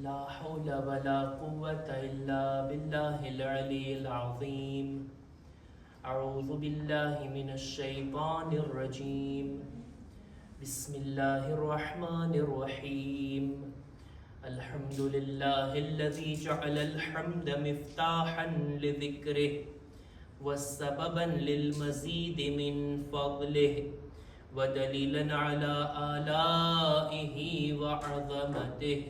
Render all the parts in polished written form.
لا حول ولا قوة إلا بالله العلي العظيم. أعوذ بالله من الشيطان الرجيم. بسم الله الرحمن الرحيم. الحمد لله الذي جعل الحمد مفتاحا لذكره وسببا للمزيد من فضله ودليلا على آلائه وعظمته.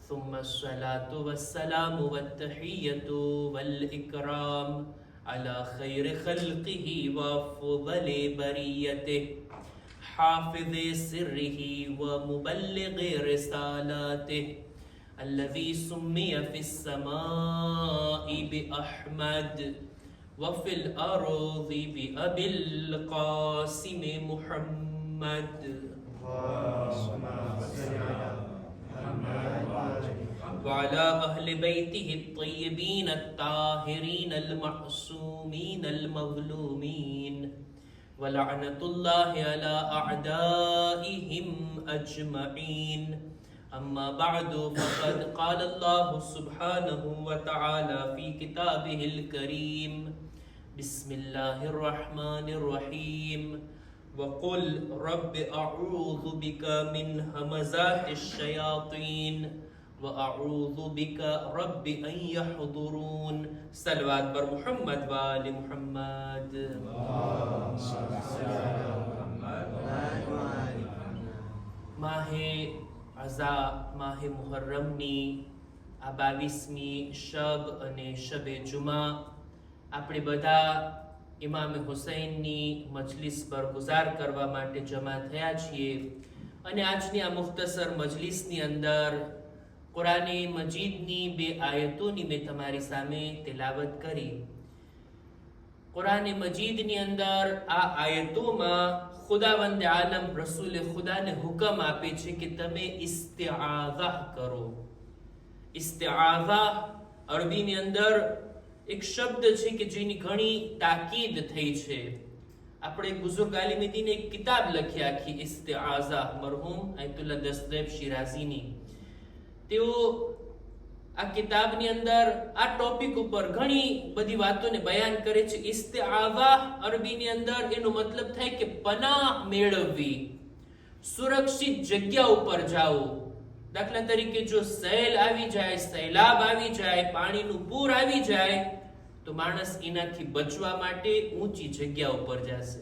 ثم الصلاة والسلام والتحية والإكرام على خير خلقه وأفضل بريته حافظ سره ومبلغ رسالاته الذي سمي في السماء بأحمد وفي الأرض بأبي القاسم محمد. وعلى أهل بيته الطيبين الطاهرين المعصومين المظلومين ولعنة الله على أعدائهم أجمعين. أما بعد فقد قال الله سبحانه وتعالى في كتابه الكريم. بسم الله الرحمن الرحيم. وقل رب أعوذ بك من همزات الشياطين وأعوذ بك رب أن يحضرون. صلوات بر محمد وآل محمد. માહે અઝા માહે મુહર્રમની આ 22મી શબ અને શબે જુમા આપણે બધા ઇમામે હુસૈનની મજલિસ પર ગુજાર કરવા માટે જમા થયા છીએ અને આજની આ મુખ્તસર મજલિસની અંદર કુરાને મજીદની 2 આયતોની મેં તમારી સામે તિલાવત કરી. કુરાને મજીદની અંદર આ આયતોમાં ખુદાવંદ આલમ રસૂલે ખુદાને હુકમ આપે છે કે તમે ઇસ્તિઆઝા કરો. ઇસ્તિઆઝા અરબીની અંદર એક શબ્દ છે કે જેની ઘણી તાકીદ થઈ છે. આપણે એક બુઝુર્ગ આલિમ દીને એક કિતાબ લખી આખી ઇસ્તિઆઝા મરહૂમ આયતુલ્લાહ દસ્તગીર શિરાઝીની. તેઓ આ કિતાબની અંદર આ ટોપિક ઉપર ઘણી બધી વાતોને બયાન કરે છે. ઇસ્તિઆઝા અરબીની અંદર એનો મતલબ થાય કે પનાહ મેળવવી, સુરક્ષિત જગ્યા ઉપર જાઓ. દાખલા તરીકે જો સહેલ આવી જાય, સૈલાબ આવી જાય, પાણીનું પૂર આવી જાય તો માણસ એનાથી બચવા માટે ઊંચી જગ્યા ઉપર જશે.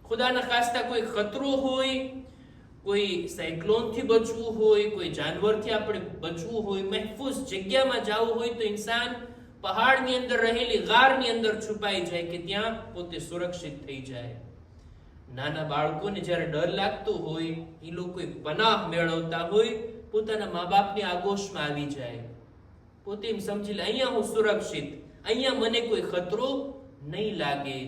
ખુદાના ખાસ્તા કોઈ ખતરો હોય, કોઈ સાયક્લોનથી બચવું હોય, કોઈ જાનવરથી આપણે બચવું હોય, મહેફૂઝ જગ્યામાં જવું હોય તો ઇન્સાન પહાડની અંદર રહેલી ગારની અંદર છુપાઈ જાય કે ત્યાં પોતે સુરક્ષિત થઈ જાય. નાના બાળકોને જ્યારે ડર લાગતો હોય એ લોકો પનાહ મેળવતા હોય, પોતાના મા બાપની આગોશમાં આવી જાય, પોતે એમ સમજી લે અહીંયા હું સુરક્ષિત, અહીંયા મને કોઈ ખતરો નહીં લાગે.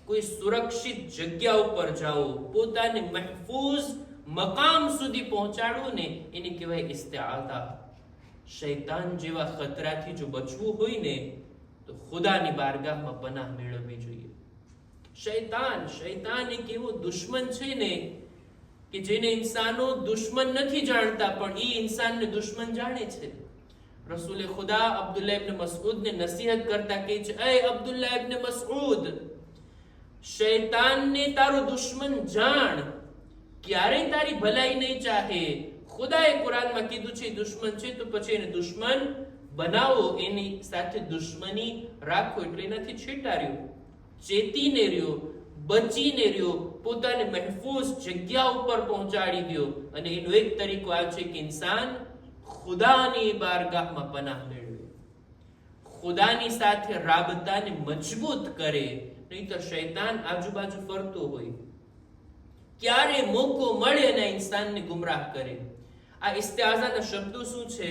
કોઈ સુરક્ષિત જગ્યા ઉપર જાઓ, પોતાને મહેફૂઝ મકામ સુધી પહોંચાડવું ને એને કહેવાય ઇસ્તિઆઝા. શૈતાન જેવા ખતરાથી જો બચવું હોય ને તો ખુદાની બારગાહમાં પનાહ મેળવવી જોઈએ. શૈતાન એક એવો દુશ્મન છે ને કે જેને ઇન્સાનો દુશ્મન નથી જાણતા પણ એ ઇન્સાનને દુશ્મન જાણે છે. રસૂલે ખુદા અબ્દુલ્લાહ ઇબ્ન મસઉદને નસીહત કરતા કહે છે, એ અબ્દુલ્લાહ ઇબ્ન મસઉદ, શૈતાનને તારો દુશ્મન જાણ, ક્યારેય તારી ભલાઈ નહીં ચાહે. ખુદાએ કુરાનમાં કીધું છે દુશ્મન છે તો પછી એને દુશ્મન બનાવો, એની સાથે દુશ્મની રાખો. એટલે એનાથી છેટા રહ્યો, ચેતીને રહ્યો, બચીને રહ્યો, પોતાને મહેફૂઝ જગ્યા ઉપર પહોંચાડી દો. અને એનો એક તરીકો આ છે કે ઇન્સાન ખુદાની બારગાહમાં પનાહ મેળવે, ખુદાની સાથે રાબતાને મજબૂત કરે. નહીં તો શૈતાન આજુબાજુ ફરતો હોય, ક્યારે મોકો મળે અને ઇન્સાનને ગુમરાહ કરે. આ ઇસ્તિઆઝાના શબ્દો શું છે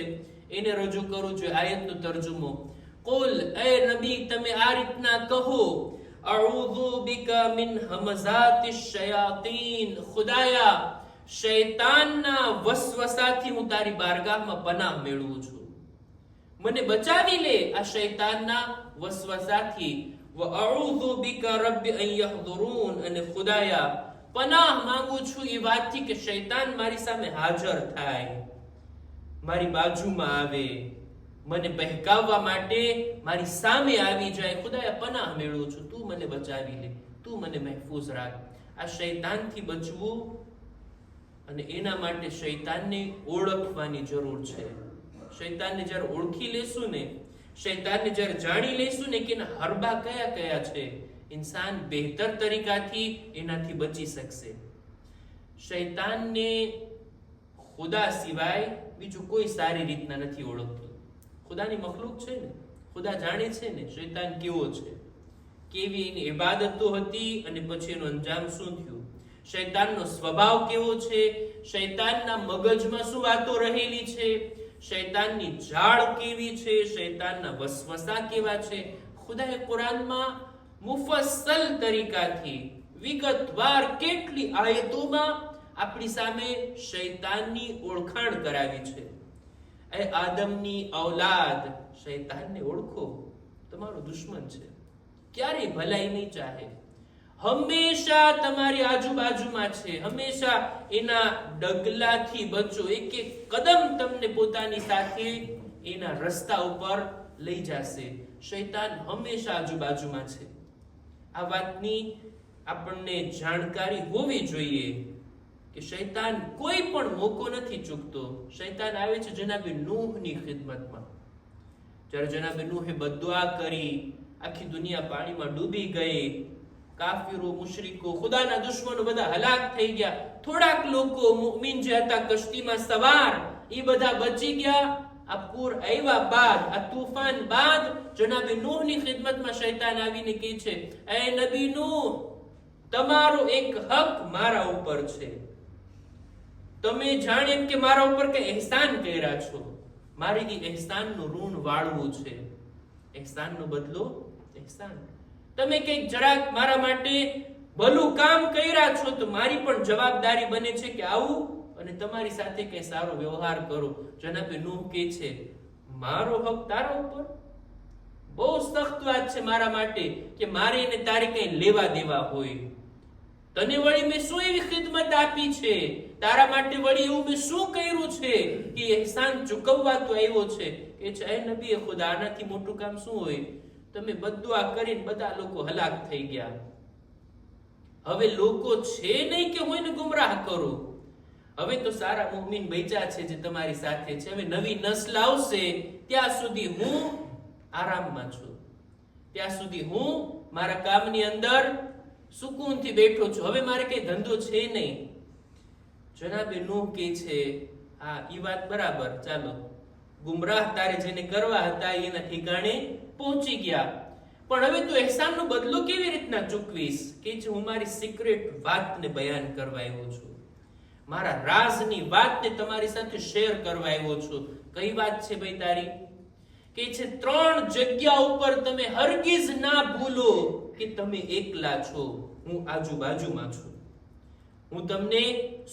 એને રજૂ કરું છું. આયતનો તર્જુમો, કુલ, એ નબી તમે આ રીતના કહો, અઉઝુ બિકા મિન હમઝાતિશ શયાતીન, ખુદાયા શૈતાનના વસવસાથી હું તારી બારગાહમાં પનાહ મેળવું છું, મને બચાવી લે આ શૈતાનના વસવસાથી. વ અઉઝુ બિકા રબ્બી અન યહદુરૂન, અને ખુદાયા પનાહ માંગુ છું એ વાતથી કે શૈતાન મારી સામે હાજર થાય, મારી બાજુમાં આવે, મને બહેકાવવા માટે મારી સામે આવી જાય. ખુદાએ પનાહ મેળવું છું, તું મને બચાવી લે, તું મને મહેફૂઝ રાખ. આ શૈતાનથી બચવું, અને એના માટે શૈતાનને ઓળખવાની જરૂર છે. શૈતાનને જ્યારે ઓળખી લેશું ને, શૈતાનને જ્યારે જાણી લેશું ને કે એના હરબા કયા કયા છે, ઇન્સાન બહેતર તરીકાથી એનાથી બચી શકશે. શૈતાનને ખુદા સિવાય બીજું કોઈ સારી રીતના નથી ઓળખતું. ખુદાની મખલુક છે ને, ખુદા જાણે છે ને શૈતાન કેવો છે, કેવી એની ઇબાદતો હતી અને પછી એનો અંજામ શું થયું. શૈતાનનો સ્વભાવ કેવો છે, શૈતાનના મગજમાં શું વાતો રહેલી છે, શૈતાનની જાળ કેવી છે, શૈતાનના વસવસા કેવા છે. ખુદાએ કુરાનમાં મુફસ્સલ તરીકાથી વિગતવાર કેટલી આયતોમાં આપણી સામે શૈતાનની ઓળખાણ કરાવી છે. એ આદમની ઔલાદ, શૈતાનને ઓળખો, તમારો દુશ્મન છે, ક્યારેય ભલાઈ નહીં ચાહે, હંમેશા તમારી આજુબાજુમાં છે, હંમેશા એના ડગલાથી બચો. એક એક કદમ તમને પોતાની સાથે એના રસ્તા ઉપર લઈ જશે. શૈતાન હંમેશા આજુબાજુમાં છે. આ વાતની આપણને જાણકારી હોવી જોઈએ કે શૈતાન કોઈ પણ મોકો નથી ચૂકતો. શૈતાન આવે છે જનાબે નૂહની ખિદમતમાં. જ્યારે જનાબે નૂહે બદદુઆ કરી, આખી દુનિયા પાણીમાં ડૂબી ગઈ, કાફિરો, મુશરિકો, ખુદાના દુશ્મનો બધા હલાક થઈ ગયા. થોડાક લોકો મુમિન જે હતા કશ્તીમાં સવાર, એ બધા બચી ગયા. આ પૂર આવ્યા બાદ, આ તૂફાન બાદ જનાબે નૂહની ખિદમતમાં શૈતાન આવીને કહે છે, એ નબી નૂહ, તમારો એક હક મારા ઉપર છે. તમે જાણે એમ કે મારા ઉપર કઈ એહસાન કર્યા છો, મારે એ એહસાનનું ઋણ વાળવું છે. એહસાનનો બદલો એહસાન. તમે કઈક જરાક મારા માટે ભલું કામ કર્યા છો તો મારી પણ જવાબદારી બને છે કે આવું અને તમારી સાથે કઈ સારો વ્યવહાર કરો. જનાબે નૂહ કહે છે, મારો હક તારા ઉપર? બહુ સખ્ત વાત છે મારા માટે કે મારે એને તારે કઈ લેવા દેવા હોય. તને વળી મેં શું એવી ખિદમત આપી છે, તારા માટે વળી એવું મેં શું કર્યું છે કે એહસાન ચૂકવવા તો આવ્યો છે. કે છે એ નબી ખુદા, આનાથી મોટું કામ શું હોય? તમે બદદુઆ કરીને બધા લોકો હલાક થઈ ગયા. હવે લોકો છે નહીં કે હું એને ગુમરાહ કરું. હવે તો સારા મુમિન બચ્યા છે જે તમારી સાથે છે. હવે નવી નસ્લ આવશે ત્યાં સુધી હું આરામમાં છું, ત્યાં સુધી હું મારા કામની અંદર સુકૂનથી બેઠો છું. હવે મારે કઈ ધંધો છે નહીં. જનાબે નૂહ કહે છે, હા ઈ વાત બરાબર, ચાલો ગુમરાહ તારે જેને કરવા હતા એના ઠેકાણે પહોંચી ગયા, પણ હવે તું એહસાનનો બદલો કેવી રીતના ચૂકવીશ? કે છે હું મારી સિક્રેટ વાતને બયાન કરવા આવ્યો છું, મારા રાજની વાતને તમારી સાથે શેર કરવા આવ્યો છું. કઈ વાત છે ભાઈ તારી? કે છે 3 જગ્યા ઉપર તમે હરગીઝ ના ભૂલો કે તમે એકલા છો, હું આજુબાજુમાં છું. હું તમને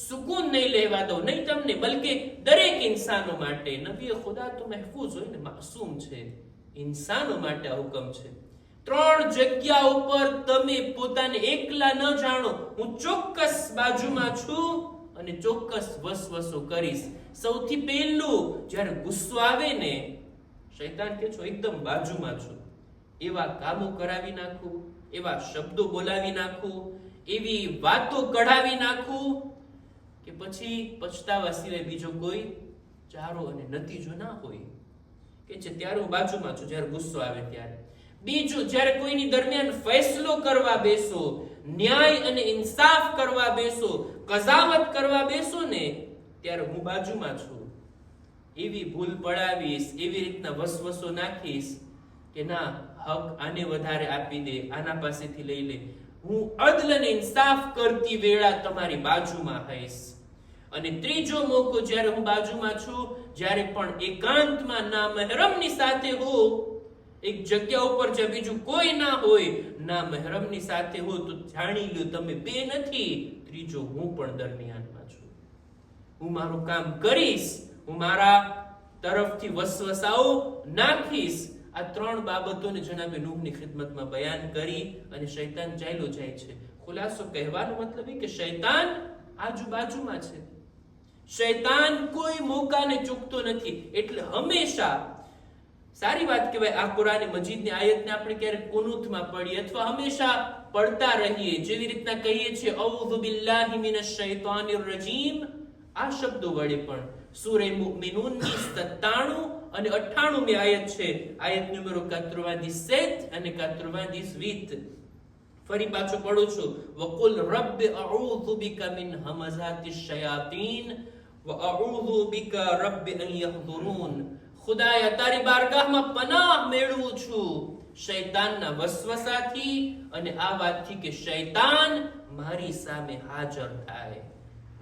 સુકૂન નહીં લેવા દઉં, નહીં તમને બલકે દરેક ઇન્સાનો માટે. નબી ખુદા તો મહેફૂઝ હોય ને, માસૂમ છે, ઇન્સાનો માટે આ હુકમ છે. 3 જગ્યા ઉપર તમે પોતાને એકલા ન જાણો, હું ચોક્કસ બાજુમાં છું અને ચોક્કસ વસવસો કરીશ. સૌથી પહેલું જ્યારે ગુસ્સો આવે ને, શૈતાન કે છો એકદમ બાજુમાં છું, એવા કામો કરાવી નાખું, એવા શબ્દો બોલાવી નાખું, એવી વાતો કઢાવી નાખું કે પછી પછતાવા સિવાય બીજો કોઈ ચારો અને નતીજો ના હોય. કે છે ત્યારે હું બાજુમાં છું જ્યારે ગુસ્સો આવે ત્યારે. બીજું, જ્યારે કોઈની દરમિયાન ફેસલો કરવા બેસો, ન્યાય અને ઇન્સાફ કરવા બેસો, કઝાવત કરવા બેસો ને, ત્યારે હું બાજુમાં છું. એવી ભૂલ પડાવીશ, એવી રીતના વસવસો નાખીશ કે ના, હક આને વધારે આપી દે, આના પાસેથી લઈ લે. હું અદલ અને ઇન્સાફ કરતી વેળા તમારી બાજુમાં હઈશ. અને ત્રીજો મોકો જ્યારે હું બાજુમાં છું, જ્યારે પણ એકાંતમાં ના મહેરમની સાથે હો, એક જગ્યા ઉપર જ્યાં બીજું કોઈ ના હોય, ના મહેરમની સાથે હો, તો જાણી લો તમે બે નથી, ત્રીજો હું પણ દરમિયાનમાં છું. હું મારું કામ કરીશ, હું મારા તરફથી વસવસાઓ નાખીશ. આ 3 બાબતોને જનાબે નૂહની ખિદમતમાં બયાન કરી અને શૈતાન ચાલ્યો જાય છે. ખુલાસો કહેવાનો મતલબ એ કે શૈતાન આજુબાજુમાં છે. શૈતાન કોઈ મોકાને ચૂકતો નથી. એટલે હંમેશા સારી વાત કહેવાય આ કુરાન મજીદની આયતને આપણે ક્યારેક કુનૂતમાં પડીએ અથવા હંમેશા પડતા રહીએ. જેવી રીતના કહીએ છીએ અઉઝુ બિલ્લાહિ મિનશ શૈતાનિર રજીમ, આ શબ્દો વડે પણ સૂરે મુમિનૂનની 97 અને 98મી આયત છે, આયત નંબર 97 અને 98. ફરી પાછું પડું છું. વકુલ રબ્બી અઉઝુ બિકા મિન હમઝાતિશ શયાતીન વ અઉઝુ બિકા રબ્બી અન યહદુરૂન. ખુદાયા તારી બારગાહમાં પનાહ મેળવું છું શૈતાનના વસવસાથી અને આ વાતથી કે શૈતાન મારી સામે હાજર થાય,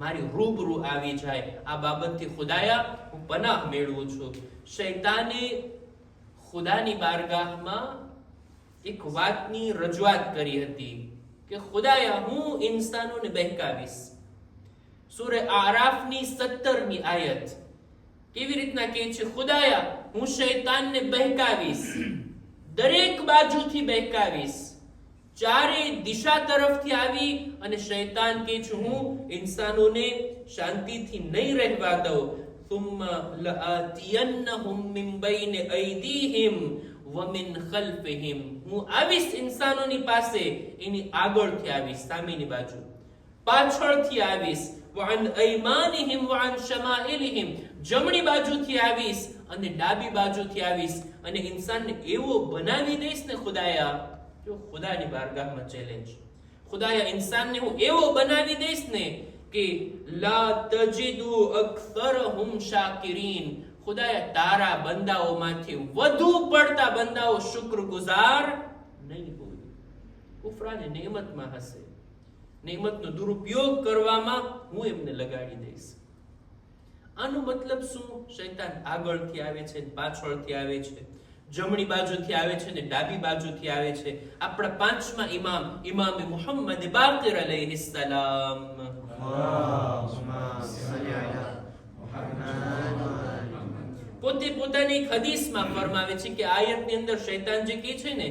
મારી રૂબરૂ આવી જાય. આ બાબતથી ખુદાયા હું પનાહ મેળવું છું. શૈતાને ખુદાની બારગાહમાં એક વાતની રજૂઆત કરી હતી કે ખુદાયા હું ઇન્સાનોને બહેકાવીશ. સૂરે આરાફની 17મી આયત કેવી રીતના કહે છે, ખુદાયા હું શૈતાનને બહેકાવીશ, દરેક બાજુથી બહેકાવીશ, ચારે દિશા તરફથી આવી અને શૈતાન કહે છે હું ઇન્સાનોને શાંતિથી નહીં રહેવા દઉં. ثم لآتينهم من بين أيديهم ومن خلفهم. હું આવીશ ઇન્સાનોની પાસે, એની આગળથી આવીશ સામેની બાજુ, પાછળથી આવીશ, وعن أيمانهم وعن شمائلهم, જમણી બાજુથી આવીશ અને ડાબી બાજુથી આવીશ. અને ઇન્સાનને એવો બનાવી દઈશ ને ખુદાયા, જો ખુદાની બારગાહમાં ચેલેન્જ, ખુદાયા ઇન્સાનને હું એવો બનાવી દઈશ ને કે લા તજિદુ અક્સરહુમ શાકિરીન. ખુદાયા તારા બંદાઓમાંથી વધુ પડતા બંદાઓ શુક્રગુજાર નહીં હોય, કુફરાને નેમતમાં હશે, નેમતનો દુરુપયોગ કરવામાં હું એમને લગાડી દઈશ. આનો મતલબ શું? શૈતાન આગળથી આવે છે, પાછળથી આવે છે, જમણી બાજુથી આવે છે ને ડાબી બાજુથી આવે છે. આપણા પાંચમા ઇમામ ઇમામ મુહમ્મદ બાકિર અલૈહિસ્સલામ પોતે પોતાની એક હદીસમાં ફરમાવે છે કે આયતની અંદર શૈતાન જે કહે છે ને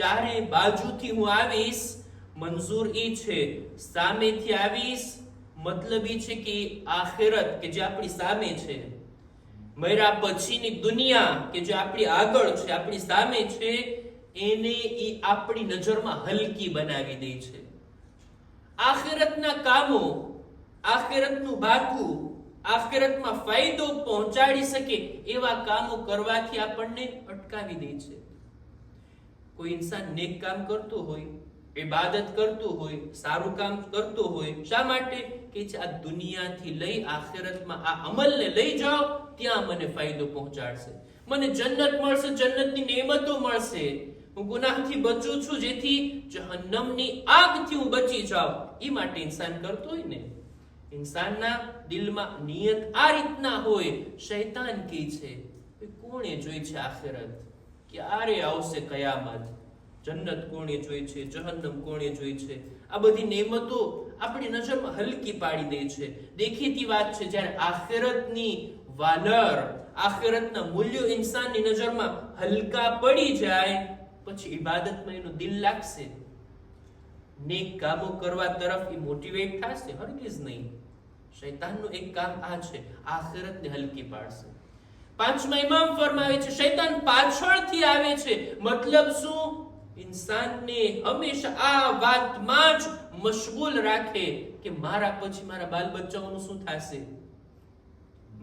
ચારે બાજુથી હું આવીશ, મંજૂર એ છે સામેથી આવીશ, મતલબ એ છે કે આખિરત કે જે આપણી સામે છે, મર્યા પછીની દુનિયા કે જે આપણી આગળ છે, આપણી સામે છે, એને એ આપણી નજરમાં હલકી બનાવી દે છે. આખિરતના કામો, આખિરતનું બાકું, આખિરતમાં ફાયદો પહોંચાડી શકે એવા કામો કરવાથી આપણને અટકાવી દે છે. કોઈ ઇન્સાન નેક કામ કરતો હોય, ઇબાદત કરતો હોય, સારું કામ કરતો હોય, શા માટે કે આ દુનિયાથી લઈ આખિરતમાં આ અમલને લઈ જાઓ, ત્યાં મને ફાયદો પહોંચાડશે, મને જન્નત મળશે, જન્નતની નેમતો મળશે, હું ગુનાહથી બચું છું જેથી જહન્નમની આગથી હું બચી જાઉં, એ માટે ઇન્સાન કરતો હોય ને. ઇન્સાનના દિલમાં નિયત આ રીતના હોય. શૈતાન કહે છે કોણે જોઈ છે આખિરત, ક્યારે આવશે કયામત, જન્નત કોણે જોઈ છે, જહન્નમ કોણે જોઈ છે, આ બધી નેમતો આપણી નજરમાં હલકી પાડી દે છે. દેખીતી વાત છે જ્યારે આખિરતની વાનર, આખિરતના મૂલ્યો ઇન્સાનની નજરમાં હલકા પડી જાય પછી ઇબાદતમાં એનું દિલ લાગશે, નેક કામો કરવા તરફ એ મોટિવેટ થશે? હરગિઝ નહીં. શૈતાનનું એક કામ આ છે, આખિરતને હલકી પાડશે. પાંચમા ઇમામ ફરમાવે છે શૈતાન પાછળથી આવે છે. મતલબ શું? ઇન્સાનને હંમેશા આ વાતમાં જ મશગુલ રાખે કે મારા પછી મારા બાલ બચ્ચાઓનું શું થશે,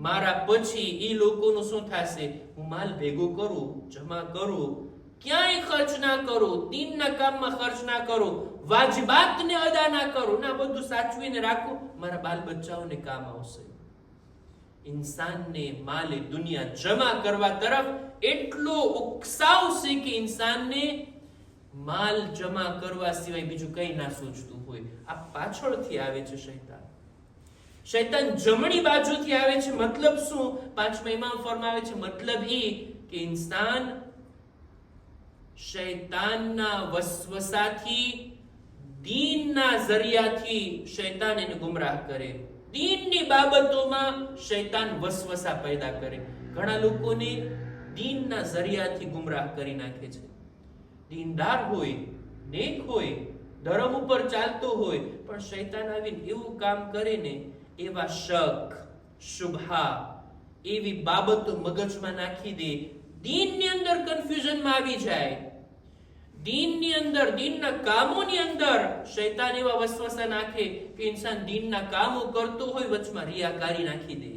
મારા પછી એ લોકોનું શું થશે. હું માલ ભેગો કરું, જમા કરું, ક્યાંય ખર્ચ ના કરું, દીનના કામમાં ખર્ચ ના કરું, વાજિબાતને અદા ના કરું, ના બધું સાચવીને રાખું, મારા બાલ બચ્ચાઓને કામ આવશે. ઇન્સાનને માલે દુનિયા જમા કરવા તરફ એટલો ઉકસાવશે કે ઇન્સાનને માલ જમા કરવા સિવાય બીજું કઈ ના સૂચતું હોય. આ પાછળથી આવે છે શૈતાન. શૈતાન જમણી બાજુથી આવે છે. મતલબ શું? પાંચમા ઇમામ ફરમાવે છે મતલબ એ કે ઇન્સાન શૈતાનના વસવસાથી, દીનના જરિયાથી શૈતાન એને ગુમરાહ કરે. દીનની બાબતોમાં શૈતાન વસવસા પેદા કરે. ઘણા લોકોને દીનના જરિયાથી ગુમરાહ કરી નાખે છે. દીનદાર હોય, નેક હોય, ધર્મ ઉપર ચાલતો હોય, પણ શૈતાન આવીને એવું કામ કરે ને, એવા શક, શુભહા, એવી બાબતો મગજમાં નાખી દે, દીનની અંદર કન્ફ્યુઝનમાં આવી જાય, દીનની અંદર, દીનના કામોની અંદર શૈતાન એવા વસવસા નાખે કે ઇન્સાન દીનના કામો કરતો હોય, વચમાં રિયાકારી નાખી દે,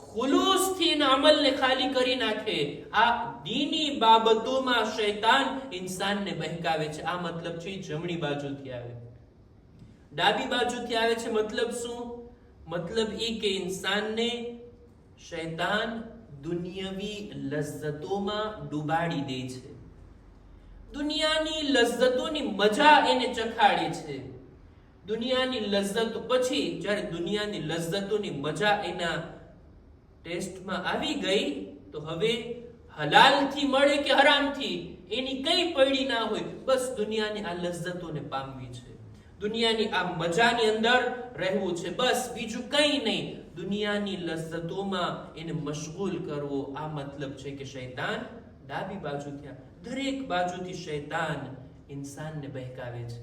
ખુલૂસથી એના અમલને ખાલી કરી નાખે. આ દીની બાબતોમાં શૈતાન ઇન્સાનને બહેકાવે છે. આ મતલબ છે જમણી બાજુથી આવે. ડાબી બાજુથી આવે છે મતલબ શું? મતલબ એ કે ઇન્સાનને શૈતાન દુનિયાવી લઝ્ઝતોમાં ડૂબાડી દે છે, દુનિયાની લઝ્ઝતોની મજા એને ચખાડે છે. દુનિયાની લઝ્ઝત પછી જ્યારે દુનિયાની લઝ્ઝતોની મજા એના ટેસ્ટમાં આવી ગઈ તો હવે હલાલથી મળે કે હરામથી એની કઈ પડી ના હોય, બસ દુનિયાની આ લઝ્ઝતોને પામવી છે, દુનિયાની આ મજાની અંદર રહેવું છે, બસ બીજું કઈ નહીં, દુનિયાની લઝ્ઝતોમાં એને મશગુલ કરવો. આ મતલબ છે કે શૈતાન ડાબી બાજુથી, દરેક બાજુથી શૈતાન ઇન્સાનને બહેકાવે છે.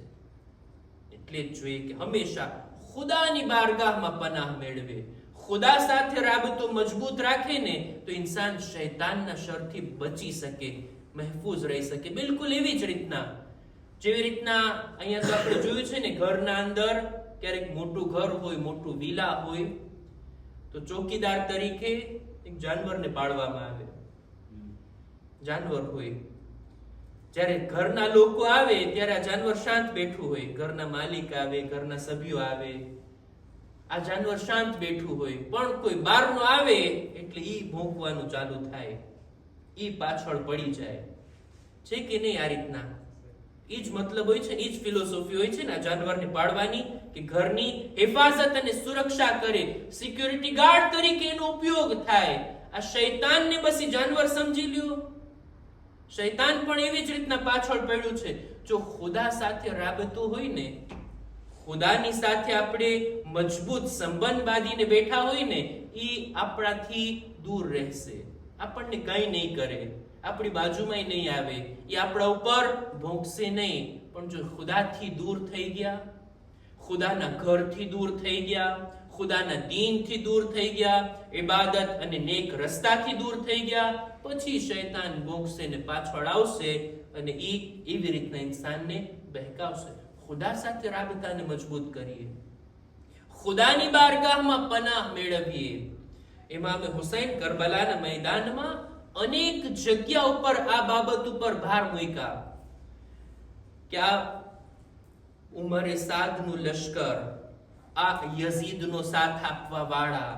એટલે જ જોઈએ કે હંમેશા ખુદાની બારગાહમાં પનાહ મેળવે, ખુદા સાથે રાબતો મજબૂત રાખે ને તો ઇન્સાન શૈતાનના શરથી બચી શકે, મહેફૂઝ રહી શકે. બિલકુલ એવી જ રીતના જેવી રીતના અહીંયા તો આપણે જોયું છે ને, ઘરના અંદર ક્યારેક મોટું ઘર હોય, મોટું વિલા હોય, તો ચોકીદાર તરીકે એક જાનવરને પાળવામાં આવે. જાનવર હોય, જ્યારે ઘરના લોકો આવે ત્યારે આ જાનવર શાંત બેઠું હોય, ઘરના માલિક આવે, ઘરના સભ્યો આવે, આ જાનવર શાંત બેઠું હોય, પણ કોઈ બહારનો આવે એટલે ઈ ભોંકવાનું ચાલુ થાય, ઈ પાછળ પડી જાય છે કે નહીં? આ રીતના ઈ જ મતલબ હોય છે, ઈ જ ફિલોસોફી હોય છે ને આ જાનવરને પાળવાની, કે ઘરની હિફાજત અને સુરક્ષા કરે, સિક્યોરિટી ગાર્ડ તરીકે એનો ઉપયોગ થાય. આ શૈતાનને બસ ઈ જાનવર સમજી લ્યો. શૈતાન પણ એવી જ રીતના પાછળ પડ્યું છે. જો ખુદા સાથે રાબતો હોય ને, ખુદાની સાથે આપણે મજબૂત સંબંધ બાંધીને બેઠા હોય ને, ઈ આપણાથી દૂર રહેશે, આપણને કઈ નહીં કરે, આપણી બાજુમાં નહીં આવે, એ આપણા ઉપર ભોંકશે નહીં. પણ જો ખુદાથી દૂર થઈ ગયા, ખુદાના ઘરથી દૂર થઈ ગયા, ખુદાના દીનથી દૂર થઈ ગયા, ઇબાદત અને નેક રસ્તાથી દૂર થઈ ગયા, પછી શૈતાન ભોંકશે ને પાછળ આવશે અને ઈ એવી રીતના ઇન્સાનને બહેકાવશે. ખુદા સાથે રાબતાને મજબૂત કરીએ, ખુદાની બારગાહમાં પનાહ મેળવીએ. ઇમામે હુસૈન કરબલાના મેદાનમાં અનેક જગ્યા ઉપર આ બાબત ઉપર ભાર મૂક્યા કે આ ઉમરે સાદનું લશ્કર, આ યઝીદનો સાથ આપવા વાળા,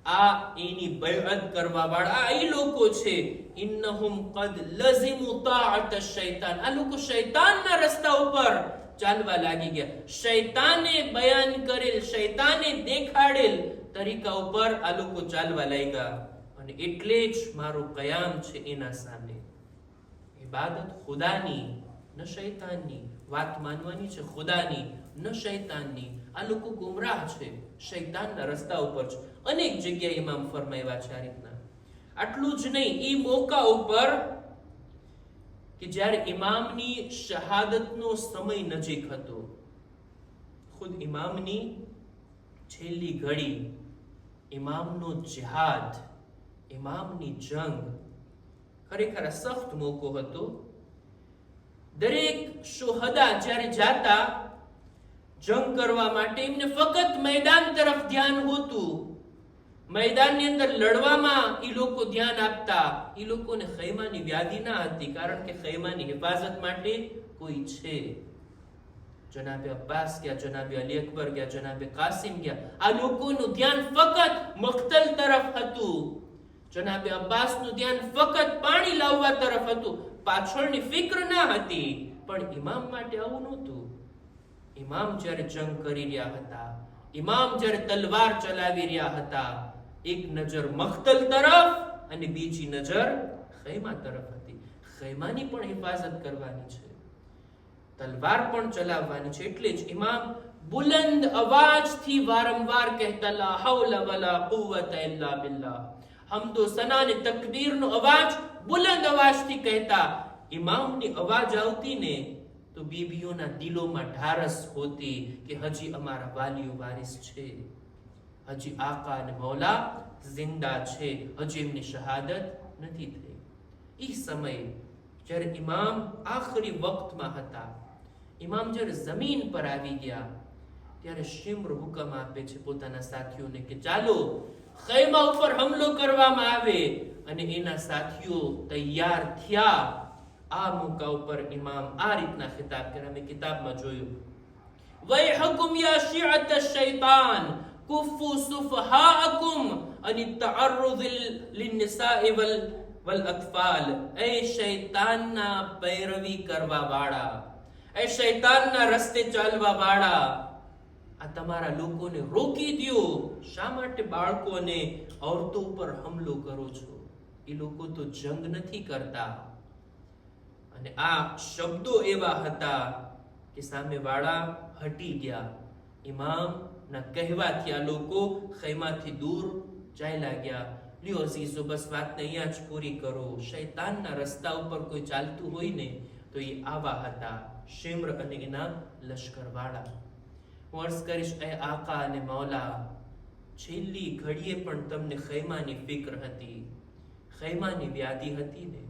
આ એની બૈઅત કરવા વાળા, આ એ લોકો છે. ઇન્નહુમ કદ લઝિમુ તાઅત અશ-શૈતાન, આ લોકો શૈતાનના રસ્તા ઉપર ચાલવા લાગી ગયા. શૈતાને બયાન કરેલ, શૈતાને દેખાડેલ તરીકા ઉપર આ લોકો ચાલવા લાગ્યા. અને એટલે જ મારો કયામ છે એના સામે. ઇબાદત ખુદાની, ન શૈતાનની. વાત માનવાની છે ખુદાની, ન શૈતાનની. આ લોકો ગુમરાહ છે, શૈતાનના રસ્તા ઉપર છે. અનેક જગ્યાએ ઇમામ ફરમાવ્યા છે આ રીતના. આટલું જ નહીં, એ મોકા ઉપર કે જ્યારે ઇમામની શહાદતનો સમય નજીક હતો, ખુદ ઇમામની છેલ્લી ઘડી, ઇમામનો જિહાદ, ઇમામની જંગ, ખરેખર સખ્ત મોકો હતો. દરેક શુહદા જ્યારે જાતા જંગ કરવા માટે, એમને ફક્ત મેદાન તરફ ધ્યાન હોતું, મેદાનની અંદર લડવામાં એ લોકો ધ્યાન આપતા. એ લોકોને ખૈમાની વ્યાધિ ના હતી, કારણ કે ખૈમાની હિફાજત માટે કોઈ છે. જનાબે અબ્બાસ ગયા, જનાબે અલી અકબર ગયા, જનાબે કાસિમ ગયા. આ લોકોનું ધ્યાન ફક્ત મક્તલ તરફ હતું. જનાબે અબ્બાસનું ધ્યાન ફક્ત પાણી લાવવા તરફ હતું, પાછળની ફિક્ર ના હતી. પણ ઇમામ માટે આવું નહોતું. ઇમામ જ્યારે જંગ કરી રહ્યા હતા, ઇમામ જ્યારે તલવાર ચલાવી રહ્યા હતા, એક નજર મખ્તલ તરફ અને બીજી નજર ખૈમા તરફ હતી. ખૈમાની પણ હિફાજત કરવાની છે, તલવાર પણ ચલાવવાની છે. એટલે જ ઇમામ બુલંદ અવાજથી વારંવાર કહેતા, લા હૌલા વલા કુવ્વતા ઇલ્લા બિલ્લાહ. હમદો સના અને તકબીરનો અવાજ બુલંદ અવાજથી કહેતા. ઇમામની અવાજ આવતી ને તો બીબીઓના દિલોમાં ઢારસ હોતી કે હજી અમારા વાલીઓ વારિસ છે, હજી આકા અને મૌલા જિંદા છે, હજી એમની શહાદત નથી થઈ. એ સમયે જ્યારે ઇમામ આખરી વક્તમાં હતા, ઇમામ જ્યારે જમીન પર આવી ગયા, ત્યારે શિમ્ર હુકમ આપે છે પોતાના સાથીઓને કે ચાલો ખૈમા ઉપર હુમલો કરવામાં આવે. અને એના સાથીઓ તૈયાર થયા. આ મોકા ઉપર ઇમામ આ રીતના ખિતાબ કર્યા. મેં કિતાબમાં જોયું, વૈહકુમ યા શિઅત અશ-શૈતાન કુફુ સુફહાઅકુમ અન તઅર્રુદ લિન-નિસાኢ વલ અતફાલ. એ શૈતાનના પૈરવી કરવા વાળા, એ શૈતાનના રસ્તે ચાલવા વાળા, આ તમારા લોકોને રોકી દો. શા માટે બાળકો અને ઔરતો ઉપર હુમલો કરો છો? એ લોકો તો જંગ નથી કરતા. અને આ શબ્દો એવા હતા કે સામે વાળા હટી ગયા. ઇમામના કહેવાથી આ લોકો ખૈમાથી દૂર ચાલ્યા ગયા. લ્યો અઝીઝો, બસ વાતને અહીંયા જ પૂરી કરો. શૈતાનના રસ્તા ઉપર કોઈ ચાલતું હોય ને તો એ આવા હતા, શિમ્ર અને એના લશ્કર વાળા. હું અર્ઝ કરીશ, એ આકા અને મૌલા, છેલ્લી ઘડીએ પણ તમને ખૈમાની ફિક્ર હતી, ખૈમાની વ્યાધિ હતી ને.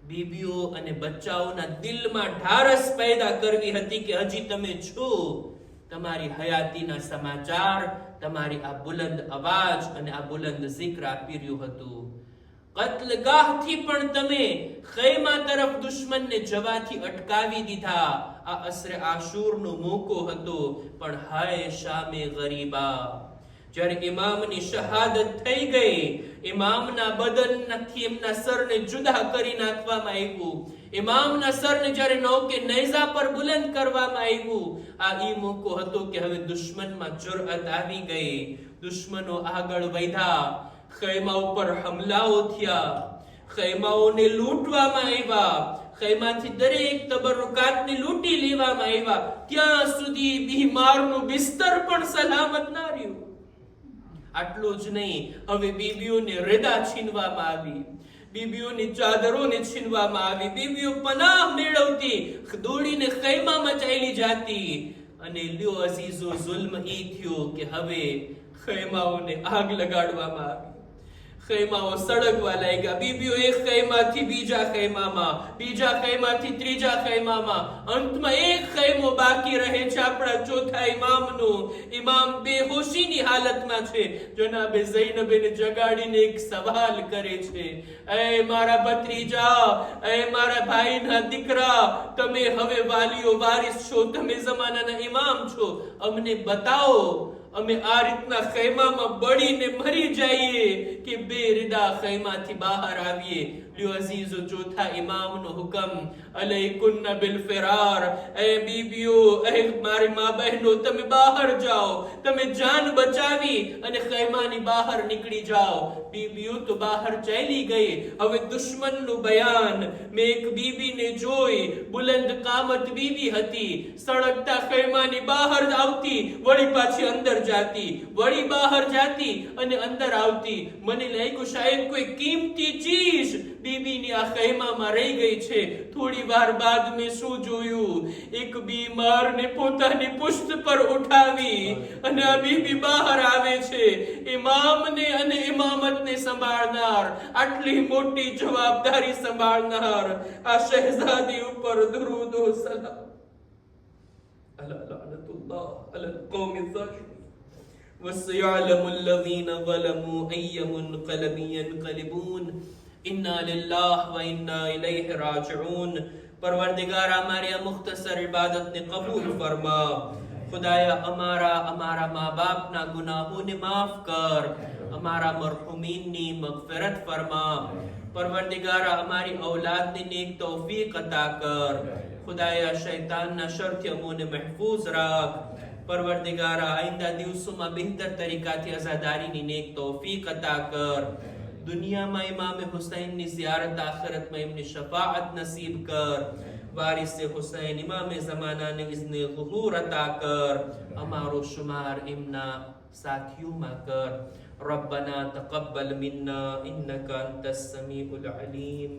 બીબીઓ અને બચ્ચાઓના દિલમાં ઢારસ પેદા કરવી હતી કે હજી તમે છો. તમારી હયાતીના સમાચાર તમારી આ બુલંદ અવાજ અને આ બુલંદ zikr આપી રહ્યું હતું. કત્લગાહથી પણ તમે ખૈમા તરફ દુશ્મનને જવાથી અટકાવી દીધા. આ અસરે આશુરનો મોકો હતો. પણ હાય શામે ગરીબા, જ્યારે ઇમામની શહાદત થઈ ગઈ, ઇમામના બદનથી એમના સરને જુદા કરી નાખવામાં આવ્યું, ઇમામના સરને જ્યારે નૌકે નેઝા પર બુલંદ કરવામાં આવ્યું, આ ઈ મોકો હતો કે હવે દુશ્મનમાં જુરઅત આવી ગઈ. દુશ્મનો આગળ વધ્યા, ખૈમા ઉપર હુમલાઓ થયા, ખૈમાઓને લૂંટવામાં આવ્યા, ખૈમાથી દરેક તબરુકાતને લૂંટી લેવામાં આવ્યા. ત્યાં સુધી બીમારનું બિસ્તર પણ સલામત ના રહ્યું. આટલું જ નહીં, હવે બીબીઓને રદા છીનવામાં આવી, બીબીઓની ચાદરોને છીનવામાં આવી. બીબીઓ પનાહ મેળવતી દોડીને ખૈમામાં ચાલી જાતી. અને લ્યો અઝીઝો, જુલ્મ ઈ થયો કે હવે ખૈમાઓને આગ લગાડવામાં આવી, ખૈમાઓ સળગવા લાગ્યા. બીબીઓ એક ખૈમાથી બીજા ખૈમામાં, બીજા ખૈમાથી ત્રીજા ખૈમામાં, અંતમાં એક ખૈમો બાકી રહે છે આપણા ચોથા ઇમામનો. ઇમામ બેહોશીની હાલતમાં છે. જનાબે ઝૈનબને જગાડીને એક સવાલ કરે છે, એ મારા ભત્રીજા, એ મારા ભાઈના દીકરા, તમે હવે વાલીઓ વારિસ છો, તમે જમાનાના ઇમામ છો, અમને બતાવો, અમે આ રીતના ખૈમામાં બળીને મરી જઈએ કે બેરિદા ખૈમાથી બહાર આવીએ. લ્યો અઝીઝો, ચોથા ઇમામનો હુકમ, અલૈકુન્ન બિલ ફિરાર. એ બીબીઓ, એ મારી મા બહેનો, તમે બહાર જાઓ, તમે જાન બચાવી અને ખૈમાની બહાર નીકળી જાઓ. બીબીઓ તો બહાર ચાલી ગઈ. હવે દુશ્મનનું બયાન. મેં એક બીબીને જોઈ, બુલંદ કામત બીબી હતી, સળગતા ખૈમાની બહાર આવતી, વળી પાછી અંદર જાતી, વળી બહાર જાતી અને અંદર આવતી. મને લાગ્યું શાયદ કોઈ કિંમતી ચીજ બીબીની આ ખૈમામાં રહી ગઈ છે. થોડી વાર બાદ મેં શું જોયું, એક બીમારને પોતાની પુષ્ટ પર ઉઠાવી અને આ બીબી બહાર આવે છે. ઇમામને અને ઇમામતને સંભાળનાર, આટલી મોટી જવાબદારી સંભાળનાર આ શહેઝાદી ઉપર દરૂદ ઓ સલામ. અલા લઅનતુલ્લાહ અલલ કૌમિ ઝાલિમીન. وَسَيَعْلَمُ الَّذِينَ ظَلَمُوا أَيَّ مُنْقَلَبٍ يَنْقَلِبُونَ إِنَّا لِلَّهِ وَإِنَّا إِلَيْهِ راجعون. પરવરદિગાર, અમારી આ મુખ્તસર ઇબાદતને કબૂલ ફરમા. ખુદાયા, અમારા મા બાપના ગુનાહોને માફ કર, અમારા મરહુમીનની મગફિરત ફરમા. પરવરદિગાર, અમારી ઔલાદને નેક તૌફીક અતા કર. ખુદાયા, શૈતાનના શરથી અમોને મહફૂઝ રાખ. પરવરદિગારા, આઈંદા દિવસોમાં બહેતર તરીકાથી અઝાદારીની નેક તૌફીક અતા કર. દુનિયામાં ઇમામ હુસૈનની ઝિયારત, આખિરતમાં એમની શફાઅત નસીબ કર. વારિસે હુસૈન ઇમામે ઝમાનાને ઇઝ્ને ઝુહૂર અતા કર. અમારો શુમાર એમના સાથીઓમાં કર. ربنا تقبل منا إنك أنت السميع العليم.